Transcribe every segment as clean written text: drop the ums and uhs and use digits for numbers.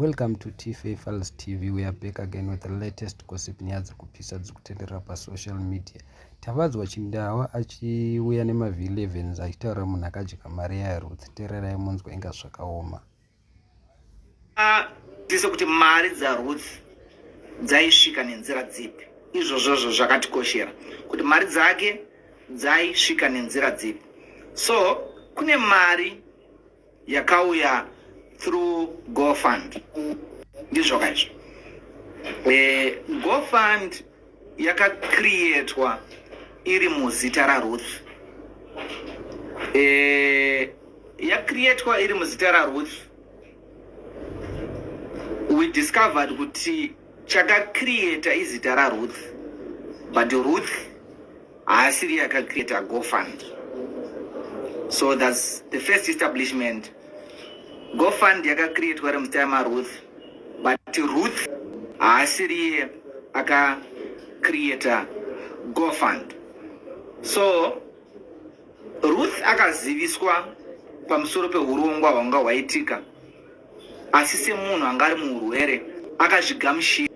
Welcome to T-Faithfuls TV. We are back again with the latest gossip nyaya dziri kupisa dziri kutenderera pasocial media. Tavadzwa Chindawa achiuya nema-V11 achitaura munhu akadya mari yaRuth. Tererai munzwe inga zvakaoma. Tise kuti mari dzaRuth dzaisvika nenzira dzipi. Izvozvo zvakatikoshera kuti mari dzake dzaisvika nenzira dzipi. So kune mari yakauya through GoFund. Ndizvo kaizvo. GoFund yakacreatwa iri muzita raRuth. Yakacreatwa iri muzita raRuth. We discovered kuti chakacreata izita raRuth, but Ruth haasiri yakacreata GoFund. So that's the first establishment. GoFund yakacreatwa muzita raRuth, but Ruth haasiri akacreata GoFund. So Ruth akaziviswa pamusoro peurongwa hwanga hwaitika, asi semunhu anga ari muurwere akazvigamushira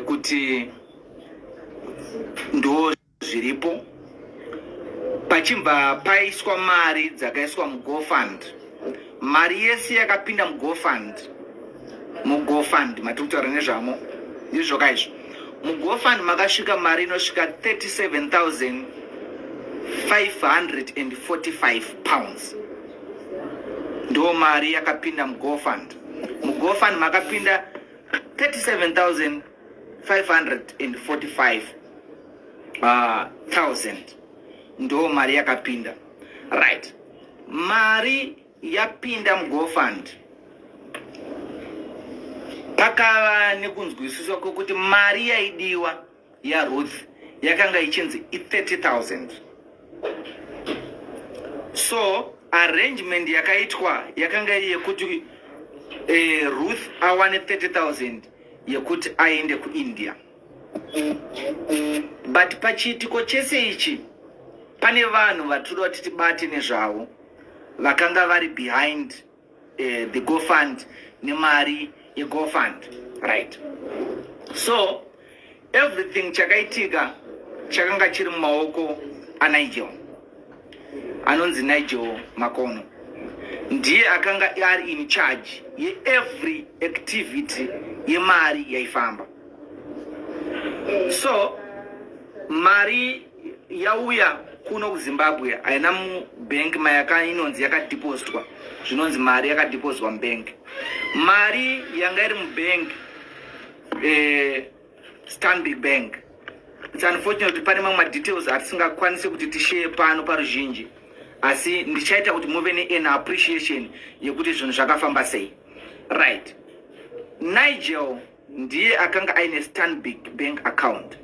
kuti ndo zviripo. Pachibva paiswa mari dzakaiswa muGoFund, mari yese yakapinda muGoFund matikutaura nezvamo ndizvo kaizvo. MuGoFund makasvika mari inosvika 37,545 pounds. Ndo mari yakapinda muGoFund. MuGoFund makapinda 37,545 ndo mari yakapinda. Right. Mari yapinda muGoFund. Pakava nekunzwisiswa kuti mari yaidiwa yaRuth yakanga ichinzi 30,000. So arrangement yakaitwa yakanga iri yekuti Ruth awane 30,000 yekuti aende kuIndia. But pachiitiko chese ichi pane vanhu vatoda kuti tibate nezvavo vakanga vari behind the GoFund nemari yeGoFund, right? So everything chakaitika chakanga chiri mumaoko aNigel, anonzi Nigel Makono. Ndiye akanga ari in charge ye every activity yemari yaifamba. So mari yauya kuno kuZimbabwe aina mubank mayaka inonzi yakadepositwa, zvinonzi mari yakadepositwa mubank. Mari yanga iri mubank Stanbic Bank. It's unfortunate kuti pane mamwe details atisingakwanisi kuti tishare pano paruzhinji, asi ndichaita kuti muve ne appreciation yekuti zvinhu zvakafamba sei. Right. Nigel ndiye akanga aine Stanbic Bank account.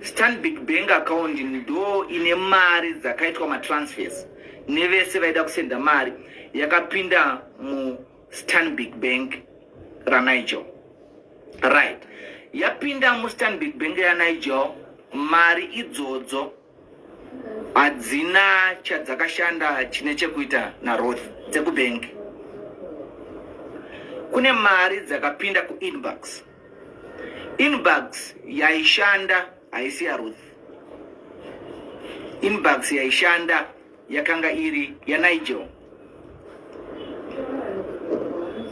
Stanbic Bank account ndo ine mari dzakaitwa matransfers nevese vaida kusenda mari yakapinda mu Stanbic Bank raNigel. Right. Yapinda mu Stanbic Bank yaNigel, mari idzodzo hadzina chadzakashanda chine chekuita naRuth dzekubank. Kune mari dzakapinda kuInbox. Inbox yaishanda haisi yaRuth. Inbox yaishanda yakanga iri yaNigel.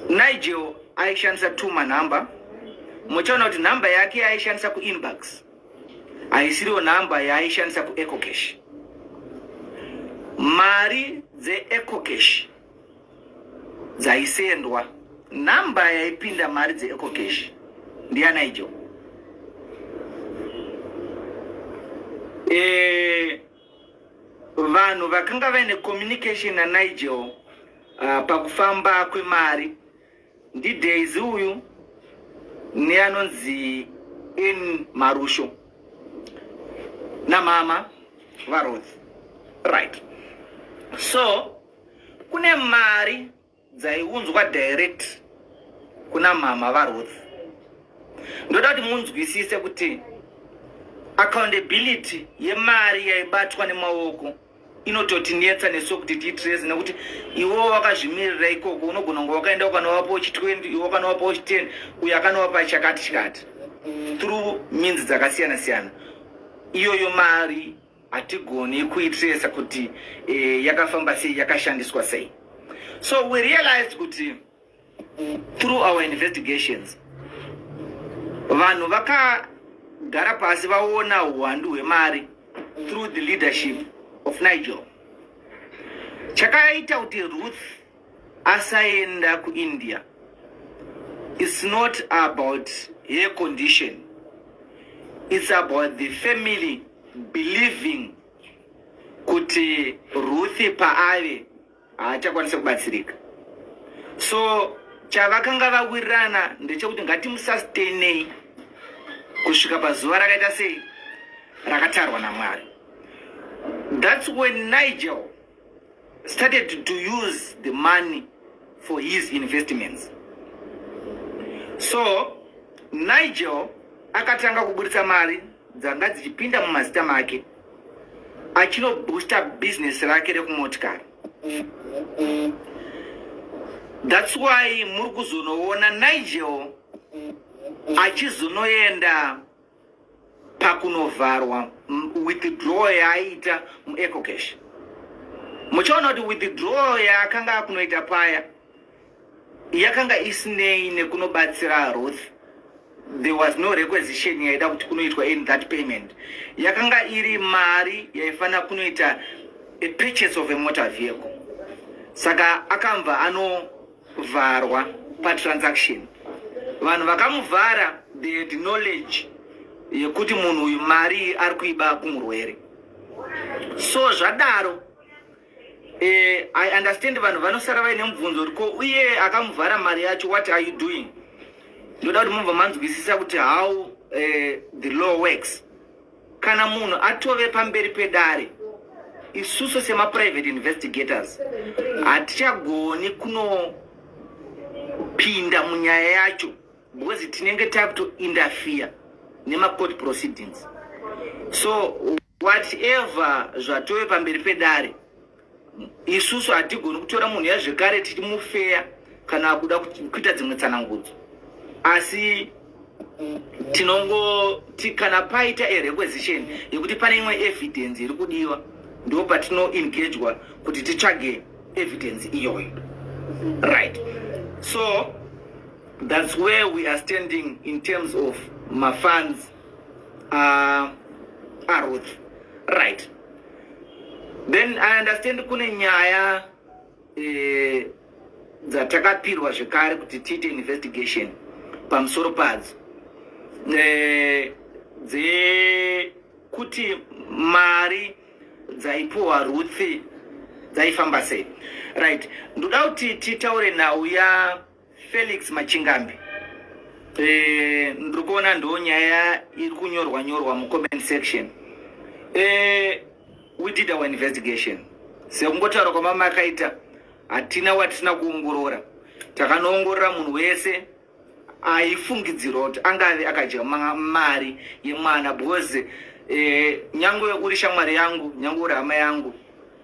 Nigel aishandisa tuma namba. Muchaona kuti namba yake aishandisa kuInbox haisiriwo namba yaaishandisa kuEcocash. Mari dzeEcocash dzaisendwa, namba yaipinda mari dzeEcocash ndiyaNigel. Vanhu vakanga vaine communication naNigel pakufamba kwemari ndiDaisy uyu neanonzi N Marusho namama vaRuth. Right. So kune mari dzaiunzwa direct kuna mama vaRuth. Ndoda kuti munzwisise kuti accountability yemari yaibatwa nemaoko inototinetsa nesu kuti tiitrace, nekuti iwo wakazvimirira ikoko unogona kunge wakaenda ukanovapo chi20 iwo wakanovapo chi10 uyo akanovapa chakati chikati through means dzakasiyana siyana. Iyoyo mari hatigoni kuitrace kuti yakafamba sei, yakashandiswa sei. So we realized kuti through our investigations vanhu vakagara pasi vaona uwandu hwemari through the leadership of Nigel. Chakaita kuti Ruth asaenda kuIndia, it's not about her condition, it's about the family believing kuti Ruth paave haachakwanisa kubatsirika. So chavakanga vawirirana ndechekuti ngatimusustainei kusvika pazuva rakaita sei rakatarwa naMwari. That's when Nigel started to use the money for his investments. So Nigel akatanga kuburitsa mari dzanga dzichipinda mumazita make achinoboosta business rake rekumotikari. That's why muri kuzonoona Nigel achizonoenda pakunovharwa withdraw yaita muEcocash. Muchaona kuti withdraw yaakanga akunoita paya yakanga isinei nekunobatsira Ruth. There was no requisition yaida kuti kunoitwa in that payment. Yakanga iri mari yaifana kunoita a purchase of a motor vehicle. Saka akamva anovharwa patransaction. Vanhu vakamuvhara, they had knowledge yekuti munhu uyu mari ari kuiba kumurwere. So zvadaro I understand vanhu vanosara vaine mubvunzo kuti ko uye akamuvhara mari yacho, what are you doing? Ndoda kuti mubva manzwisisa kuti how the law works. Kana munhu atove pamberi pedare, isusu sema private investigators hatichagoni kunopinda munyaya yacho because tinenge takuto interfere nema court proceedings. So whatever zvatove pamberi pedare, isusu hatigoni kutora munhu yazvekare tichimufeya kana kuda kuita dzimwe tsanangudzo. Asi tinongoti kana paita a requisition yekuti pane imwe evidence iri kudiwa, ndo patino engagwa kuti titsvage evidence iyoyo. Right. So that's where we are standing in terms of my funds are Ruth. Right. Then I understand kune nyaya dzatakapirwa zvekare kuti tiite investigation pamusoro padzo dzekuti mari dzaipiwa Ruth dzaifamba sei. Right. Ndoda kuti titaure nhau yaFelix Machingambi. Ndiri kuona ndo nyaya iri kunyorwa nyorwa mucomment section. We did our investigation. Sekungotaura kwamama akaita, hatina watisina kuongorora. Takanoongorora munhu wese aifungidzirwa kuti angave akadya mari yemwana because nyangwe uri shamwari yangu, nyangwe uri hama yangu,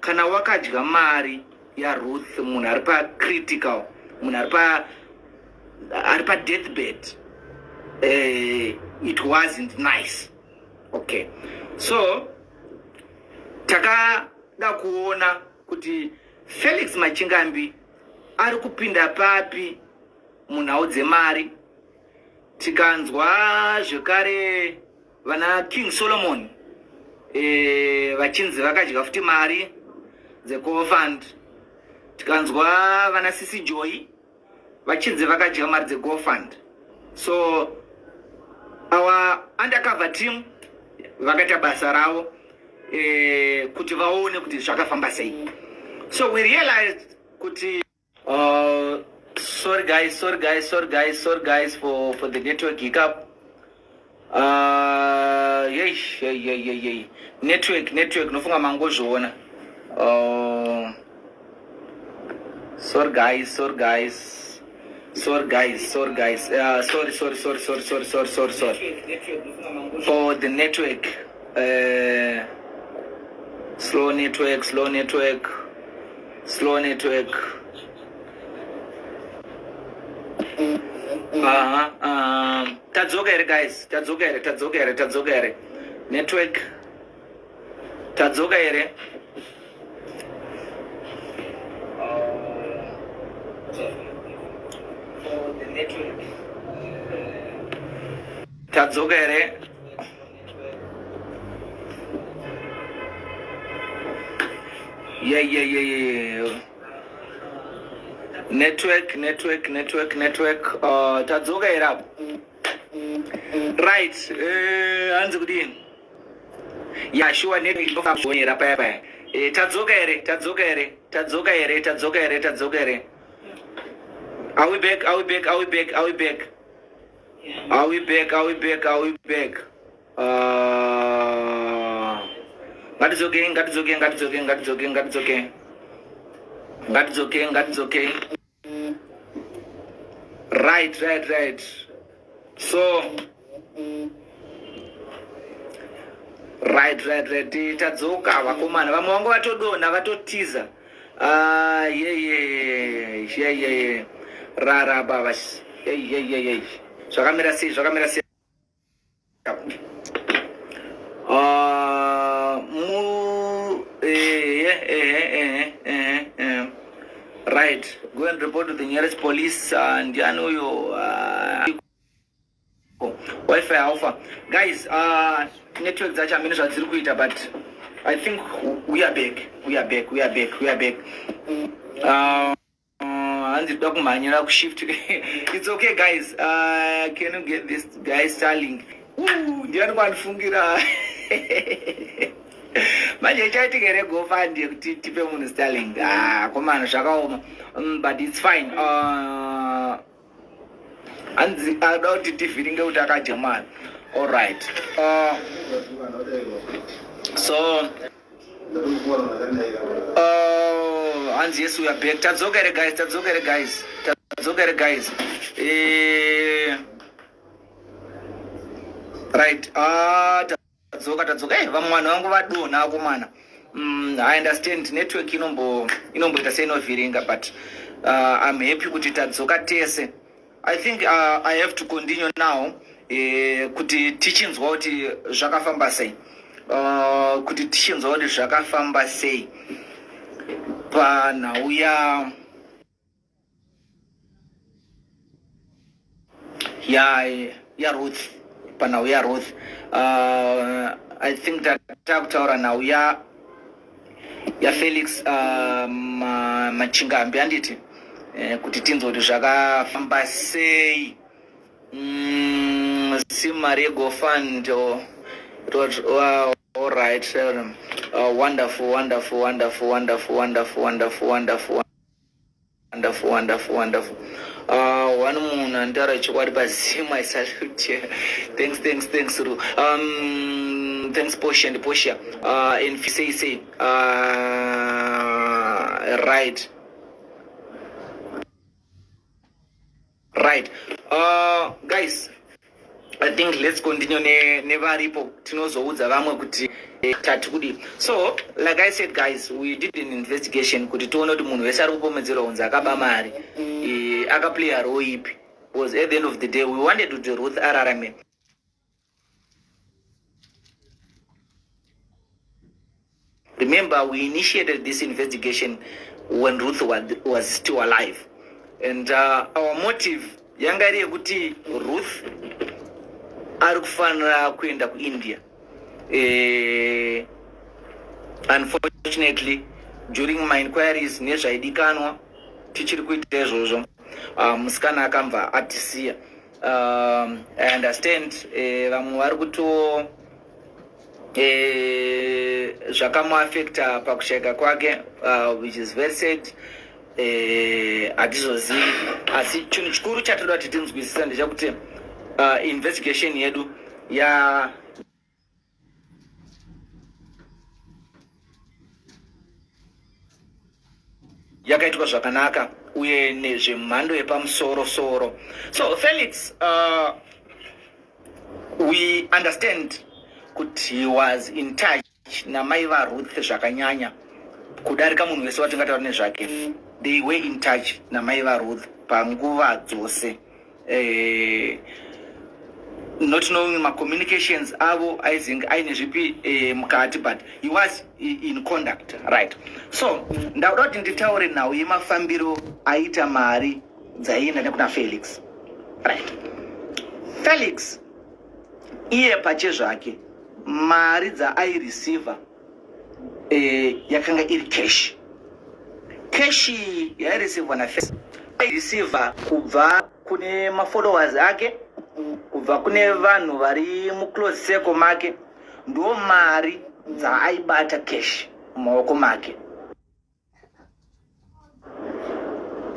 kana wakadya mari yaRuth, munhu ari pacritical, munhu ari pa deathbed, it wasn't nice. Okay. So takada kuona kuti Felix Machingambi ari kupinda papi munhau dzemari. Tikanzwa zvekare vana King Solomon vachinzi vakadya futi mari dzeCover Fund. Tikanzwa vana Sisi Joy vachinzi vakadya mari dzeCover Fund. So our undercover team vakaita basa ravo kuti vaone kuti zvakafamba sei. So we realized kuti sorry guys for the network hiccup. Network nofunga mangozviona. Sorry guys. Sorry for the network. Slow network. Tadzoka here, guys. Tadzoka here. Network. Tadzoka here. The network. Tadzoka here. Yeah. Network. Tadzoka here up. Right. Hands good. Yeah, sure. Network. Tadzoka here. Are we back? That is okay. Right. So right. Tadzoka vakomana vamwe vangu vatodonha vatotiza. Yeah. Rara baba. Yeah. Zvakamira sei. Right. Go and report to the nearest police and Wi-Fi alpha. Guys, network dzacho hamene zvadziri kuita, but I think we are back. Hanzi toda kumhanyira kushift. It's okay, guys. Can you get this guy Starlink? Ndiani kwanifungira. Manje chaitika here GoFund kuti tipe munhu Starlink. Komana zvakaoma. But it's fine. Hanzi ada kuti tivhiringe kuti akajamara. All right. So hanzi yes, we are back. Tadzoka here, guys. Right. Tadzoka. Vamwe vanhu vangu vadonha akomana. I understand network inomboita seinovhiringa, but I'm happy kuti tadzoka tese. I think I have to continue now kuti tichinzwa kuti zvakafamba sei. Panhau yaRuth. I think that takutaura nhau yaFelix Machingambi handiti kuti tinzwa kuti zvakafamba sei. Simari GoFund. All right. Wonderful. One moon and chokwadi pazima. I salute you. Thanks Ru. Thanks Portia. In say right. Guys, I think let's continue nevaripo tinozoudza vamwe kuti tatikudi. So like I said, guys, we did an investigation kuti tione kuti munhu wese ari kupomedzera unzi akaba mari akaplaya role ipi, because at the end of the day we wanted to Ruth ararame. Remember, we initiated this investigation when Ruth was still alive, and our motive yanga iri yekuti Ruth ari kufanira kuenda kuIndia. Unfortunately, during my inquiries nezvaidikanwa tichiri kuita izvozvo, musikana akamva atisiya. I understand vamwe vari kuto zvakamuafecta pakushayika kwake, which is very sad. Hatizozivi, asi chinhu chikuru chatoda kuti tinzwisisa ndechekuti investigation yedu yakaitwa zvakanaka uye nezvemhando yepamusoro. So Felix, we understand that he was in touch namai vaRuth zvakanyanya kudarika munhu wese watingataura nezvake. They were in touch namai vaRuth panguva dzose. Not knowing my communications avo aizenge aine zvipi mukati, but he was in conduct, right? So ndauda kuti nditaure nhau yemafambiro aita mari dzaienda nekuna Felix, right? Felix iye pachezvake mari dzaaireceiva yakanga iri cash yaireceiva naFelix. Aireceiva kubva kune mafollowers ake, kubva kune vanhu vari muclose circle make, ndo mari dzaaibata cash mumaoko make.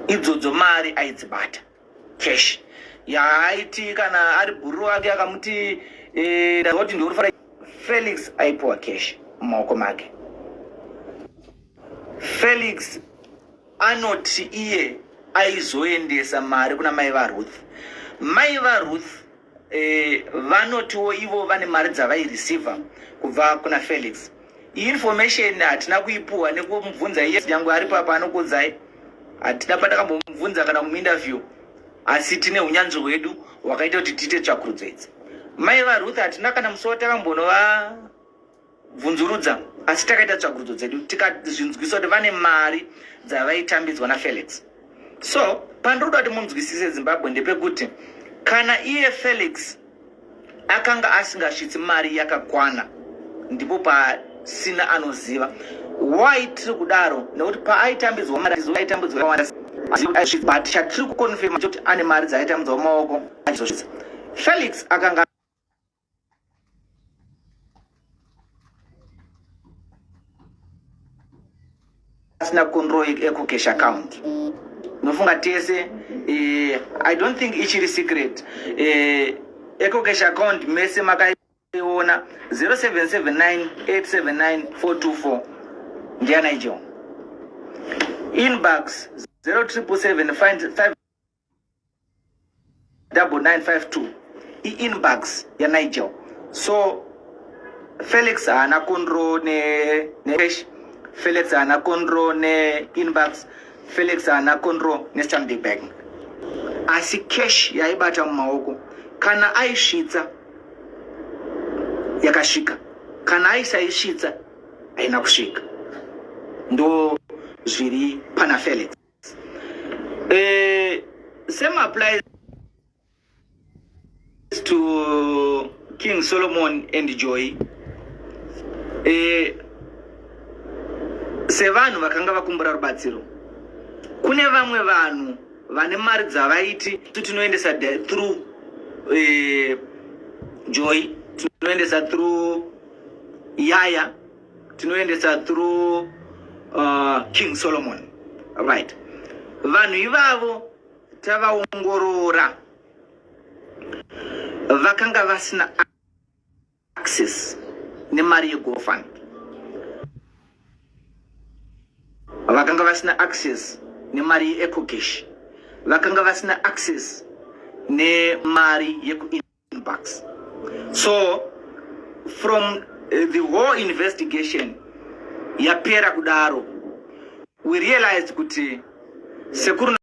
Idzodzo mari aidzibata cash yaaiti kana ari bhuru wake akamuti kuti ndiurifara, Felix aipuwa cash mumaoko make. Felix anoti iye aizoendesa mari kuna mai vaRuth. Mai vaRuth vanotiwo ivo vane mari dzavaireceiva kubva kuna Felix. Information hatina kuipuwa nekumubvunza iye nyange ari papa anokudzai, hatina patakambomubvunza kana muinterview, asi tine unyanzvi hwedu hwakaita kuti tiite tsvakurudzo idzi. Mai vaRuth hatina kana musi watakambonobvunzurudza, asi takaita tsvakurudzo dzedu tikazvinzwisa kuti vane mari dzavaitambidzwa naFelix. So pandoda kuti munzwisise Zimbabwe ndepekuti kana iye Felix akanga asingasvitsi mari yakakwana, ndipo pasina anoziva. Why tiri kudaro? Nekuti paaitambidzwa mari aitambidzwa yakawanda, but chatiri kuconfirma kuti ane mari dzaitambidzwa mumaoko achizosvitsa. Felix akanga asina control eco-cash account. Nofunga tese, I don't think ichiri secret. Eco-cash account mese makaiona 0779879424 ndiana ijo. Inbox 07759952 inbox ya Nigel. So Felix ana control ne cash, Felix ana control ne inbox, Felix ana control ne Stanbic Bank. Asi cash yaibata mumaoko, kana aisvitsa yakasvika, kana aisaisvitsa haina kusvika. Ndo zviri pana Felix. Same applies to King Solomon and Joy. Sevanhu vakanga vakumbura rubatsiro, kune vamwe vanhu vane mari dzavaiti tinoendesa through Joy, tinoendesa through Yaya, tinoendesa through King Solomon, right? Vanhu ivavo tavaongorora vakanga vasina access nemari yeGoFund, vakanga vasina access nemari yeEcoCash, vakanga vasina access nemari yekuinbox. So from the whole investigation yapera kudaro, we realized kuti sekuru